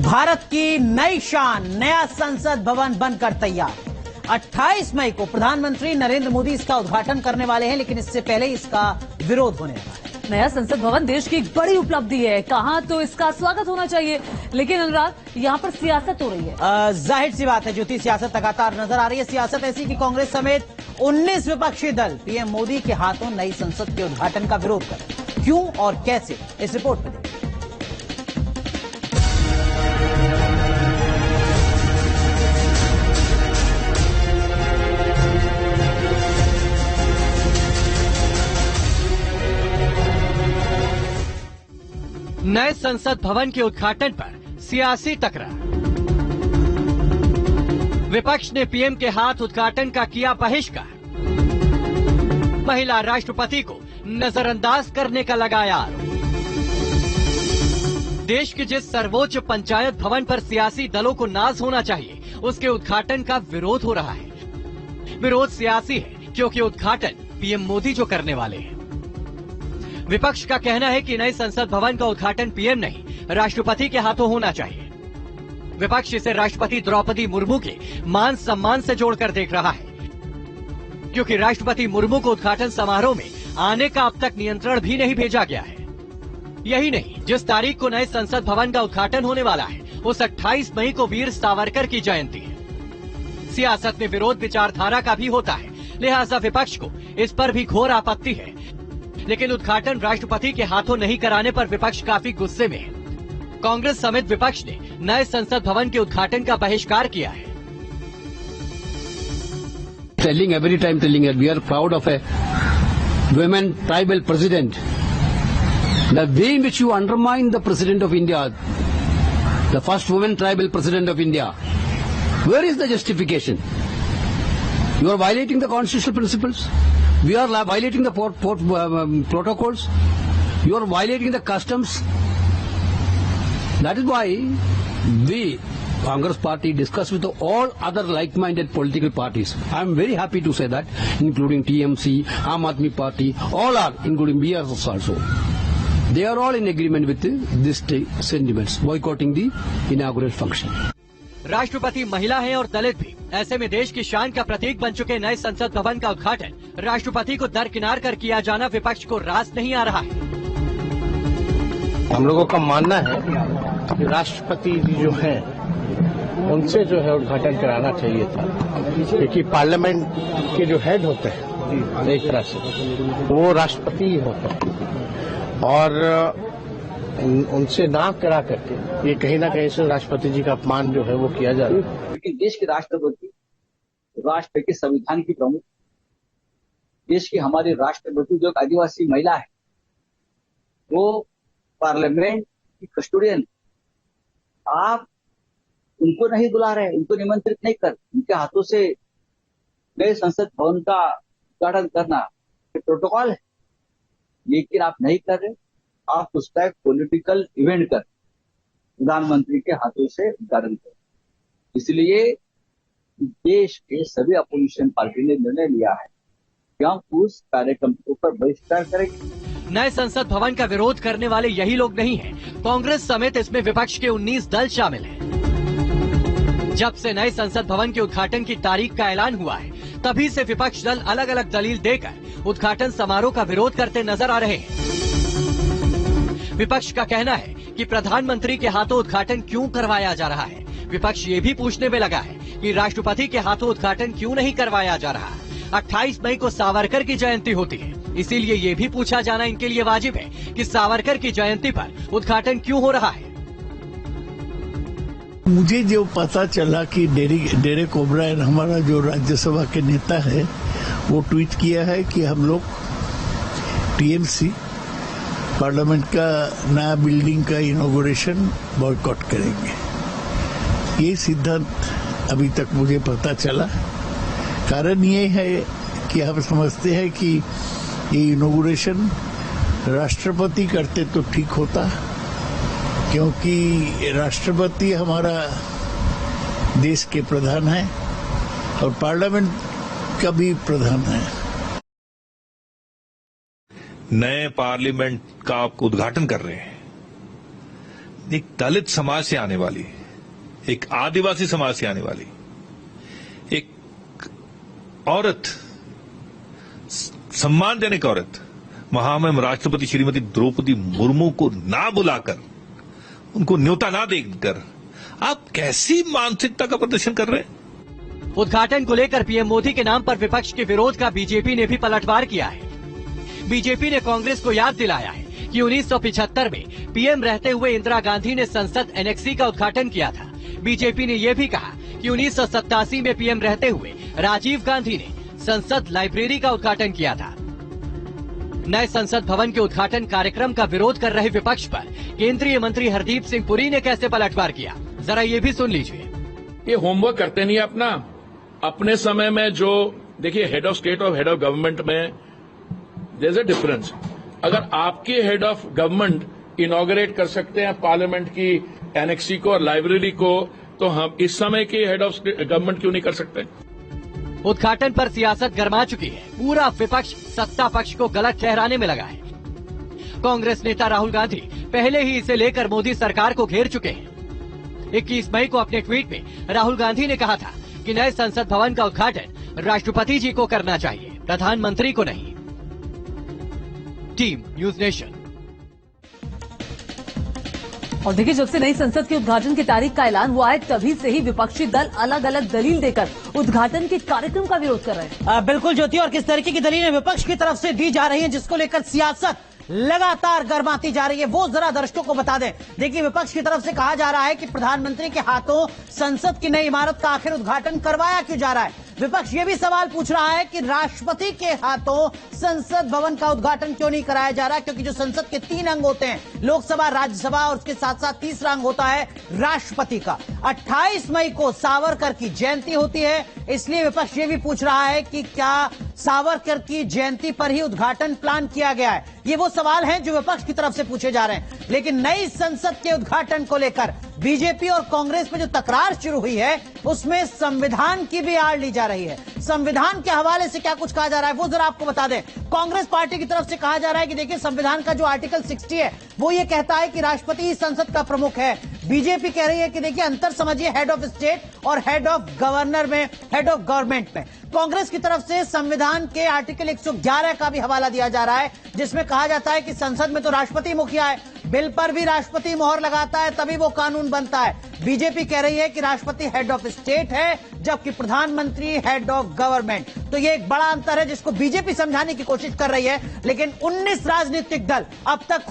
भारत की नई शान, नया संसद भवन बनकर तैयार। 28 मई को प्रधानमंत्री नरेंद्र मोदी इसका उद्घाटन करने वाले हैं, लेकिन इससे पहले इसका विरोध होने लगा है। नया संसद भवन देश की एक बड़ी उपलब्धि है, कहा तो इसका स्वागत होना चाहिए, लेकिन अनुराग यहाँ पर सियासत हो रही है। जाहिर सी बात है ज्योति, सियासत लगातार नजर आ रही है। सियासत ऐसी कि कांग्रेस समेत 19 विपक्षी दल पीएम मोदी के हाथों नई संसद के उद्घाटन का विरोध कर। क्यों और कैसे, इस रिपोर्ट में देखिए। नए संसद भवन के उद्घाटन पर सियासी टकरार। विपक्ष ने पीएम के हाथ उद्घाटन का किया बहिष्कार। महिला राष्ट्रपति को नजरअंदाज करने का लगाया आरोप। देश के जिस सर्वोच्च पंचायत भवन पर सियासी दलों को नाज होना चाहिए, उसके उद्घाटन का विरोध हो रहा है। विरोध सियासी है क्योंकि उद्घाटन पीएम मोदी जो करने वाले हैं। विपक्ष का कहना है कि नए संसद भवन का उद्घाटन पीएम नहीं, राष्ट्रपति के हाथों होना चाहिए। विपक्ष इसे राष्ट्रपति द्रौपदी मुर्मू के मान सम्मान से जोड़कर देख रहा है, क्योंकि राष्ट्रपति मुर्मू को उद्घाटन समारोह में आने का अब तक नियंत्रण भी नहीं भेजा गया है। यही नहीं, जिस तारीख को नए संसद भवन का उद्घाटन होने वाला है, उस 28 मई को वीर सावरकर की जयंती है। सियासत में विरोध विचारधारा का भी होता है, लिहाजा विपक्ष को इस पर भी घोर आपत्ति है। लेकिन उद्घाटन राष्ट्रपति के हाथों नहीं कराने पर विपक्ष काफी गुस्से में है। कांग्रेस समेत विपक्ष ने नए संसद भवन के उद्घाटन का बहिष्कार किया है। Every time telling that we are proud of a women tribal president. The way in which you undermine the president of India, the first woman tribal president of India, where is the justification? You are violating the constitutional principles. We are violating the protocols. You are violating the customs. That is why we, Congress party, discuss with all other like-minded political parties. I am very happy to say that, including TMC, Aam Aadmi Party, all are, including BRS also. They are all in agreement with these sentiments, boycotting the inaugural function. राष्ट्रपति महिला हैं और दलित भी, ऐसे में देश की शान का प्रतीक बन चुके नए संसद भवन का उद्घाटन राष्ट्रपति को दरकिनार कर किया जाना विपक्ष को रास नहीं आ रहा है। हम लोगों का मानना है कि राष्ट्रपति जी जो है उनसे जो है उद्घाटन कराना चाहिए था, क्योंकि पार्लियामेंट के जो हेड होते हैं एक तरह से वो राष्ट्रपति ही होते हैं, और उनसे ना करा करके ये कहीं ना कहीं से राष्ट्रपति जी का अपमान जो है वो किया जा रहा है। लेकिन देश के राष्ट्रपति, राष्ट्र के संविधान की प्रमुख, देश की हमारी राष्ट्रपति जो आदिवासी महिला है, वो पार्लियामेंट की कस्टोडियन। आप उनको नहीं बुला रहे, उनको निमंत्रित नहीं कर, उनके हाथों से नए संसद भवन का उद्घाटन करना प्रोटोकॉल है, लेकिन आप नहीं कर रहे। आप उसका एक पॉलिटिकल इवेंट कर प्रधानमंत्री के हाथों से उद्घाटन कर। इसलिए देश के सभी अपोजिशन पार्टी ने निर्णय लिया है कि हम उस कार्यक्रम के ऊपर बहिष्कार करेंगे। नए संसद भवन का विरोध करने वाले यही लोग नहीं हैं, कांग्रेस समेत इसमें विपक्ष के 19 दल शामिल हैं। जब से नए संसद भवन के उद्घाटन की तारीख का ऐलान हुआ है, तभी से विपक्ष दल अलग अलग दलील देकर उद्घाटन समारोह का विरोध करते नजर आ रहे हैं। विपक्ष का कहना है कि प्रधानमंत्री के हाथों उद्घाटन क्यों करवाया जा रहा है। विपक्ष ये भी पूछने में लगा है कि राष्ट्रपति के हाथों उद्घाटन क्यों नहीं करवाया जा रहा। 28 मई को सावरकर की जयंती होती है, इसीलिए ये भी पूछा जाना इनके लिए वाजिब है कि सावरकर की जयंती पर उद्घाटन क्यों हो रहा है। मुझे जो पता चला कि डेरेक ओब्रायन, हमारा जो राज्यसभा के नेता है, वो ट्वीट किया है कि हम लोग टीएमसी पार्लियामेंट का नया बिल्डिंग का इनॉग्रेशन बॉयकॉट करेंगे। ये सिद्धांत अभी तक मुझे पता चला। कारण ये है कि हम समझते हैं कि ये इनॉग्रेशन राष्ट्रपति करते तो ठीक होता, क्योंकि राष्ट्रपति हमारा देश के प्रधान है और पार्लियामेंट का भी प्रधान है। नए पार्लियामेंट का आप उद्घाटन कर रहे हैं, एक दलित समाज से आने वाली, एक आदिवासी समाज से आने वाली एक औरत, सम्मानजनक औरत, महामहिम राष्ट्रपति श्रीमती द्रौपदी मुर्मू को ना बुलाकर, उनको न्योता ना देकर आप कैसी मानसिकता का प्रदर्शन कर रहे हैं? उद्घाटन को लेकर पीएम मोदी के नाम पर विपक्ष के विरोध का बीजेपी ने भी पलटवार किया है। बीजेपी ने कांग्रेस को याद दिलाया है कि 1975 में पीएम रहते हुए इंदिरा गांधी ने संसद एनेक्सी का उद्घाटन किया था। बीजेपी ने यह भी कहा कि 1987 में पीएम रहते हुए राजीव गांधी ने संसद लाइब्रेरी का उद्घाटन किया था। नए संसद भवन के उद्घाटन कार्यक्रम का विरोध कर रहे विपक्ष पर केंद्रीय मंत्री हरदीप सिंह पुरी ने कैसे पलटवार किया, जरा ये भी सुन लीजिए। ये होमवर्क करते नहीं अपना। अपने समय में जो देखिए, हेड ऑफ स्टेट और हेड ऑफ गवर्नमेंट में देयर इज अ डिफरेंस। अगर आपके हेड ऑफ गवर्नमेंट इनॉग्रेट कर सकते हैं पार्लियामेंट की एनेक्सी को और लाइब्रेरी को, तो हम इस समय के हेड ऑफ गवर्नमेंट क्यों नहीं कर सकते? उद्घाटन पर सियासत गर्मा चुकी है। पूरा विपक्ष सत्ता पक्ष को गलत ठहराने में लगा है। कांग्रेस नेता राहुल गांधी पहले ही इसे लेकर मोदी सरकार को घेर चुके हैं। 21 मई को अपने ट्वीट में राहुल गांधी ने कहा था कि नए संसद भवन का उद्घाटन राष्ट्रपति जी को करना चाहिए, प्रधानमंत्री को नहीं। Team news nation. और देखिए, जब से नई संसद के उद्घाटन की तारीख का ऐलान हुआ है, तभी से ही विपक्षी दल अलग अलग दलील देकर उद्घाटन के कार्यक्रम का विरोध कर रहे हैं। बिल्कुल ज्योति, और किस तरीके की दलीलें विपक्ष की तरफ से दी जा रही हैं, जिसको लेकर सियासत लगातार गर्माती जा रही है, वो जरा दर्शकों को बता दें। देखिए, विपक्ष की तरफ से कहा जा रहा है कि प्रधानमंत्री के हाथों संसद की नई इमारत का आखिर उद्घाटन करवाया क्यों जा रहा है। विपक्ष ये भी सवाल पूछ रहा है कि राष्ट्रपति के हाथों संसद भवन का उद्घाटन क्यों नहीं कराया जा रहा, क्योंकि जो संसद के 3 अंग होते हैं, लोकसभा, राज्यसभा और उसके साथ साथ तीसरा अंग होता है राष्ट्रपति का। 28 मई को सावरकर की जयंती होती है, इसलिए विपक्ष ये भी पूछ रहा है कि क्या सावरकर की जयंती पर ही उद्घाटन प्लान किया गया है। ये वो सवाल हैं जो विपक्ष की तरफ से पूछे जा रहे हैं। लेकिन नई संसद के उद्घाटन को लेकर बीजेपी और कांग्रेस में जो तकरार शुरू हुई है, उसमें संविधान की भी आड़ ली जा रही है। संविधान के हवाले से क्या कुछ कहा जा रहा है, वो जरा आपको बता दें। कांग्रेस पार्टी की तरफ से कहा जा रहा है कि देखिए, संविधान का जो आर्टिकल 60 है, वो ये कहता है कि राष्ट्रपति ही संसद का प्रमुख है। बीजेपी कह रही है कि देखिए, अंतर समझिए हेड ऑफ स्टेट और हेड ऑफ गवर्नर में, हेड ऑफ गवर्नमेंट में। कांग्रेस की तरफ से संविधान के आर्टिकल 111 का भी हवाला दिया जा रहा है, जिसमें कहा जाता है कि संसद में तो राष्ट्रपति मुखिया है, बिल पर भी राष्ट्रपति मोहर लगाता है, तभी वो कानून बनता है। बीजेपी कह रही है कि राष्ट्रपति हेड ऑफ स्टेट है, जबकि प्रधानमंत्री हेड ऑफ गवर्नमेंट। तो ये एक बड़ा अंतर है जिसको बीजेपी समझाने की कोशिश कर रही है, लेकिन 19 राजनीतिक दल अब तक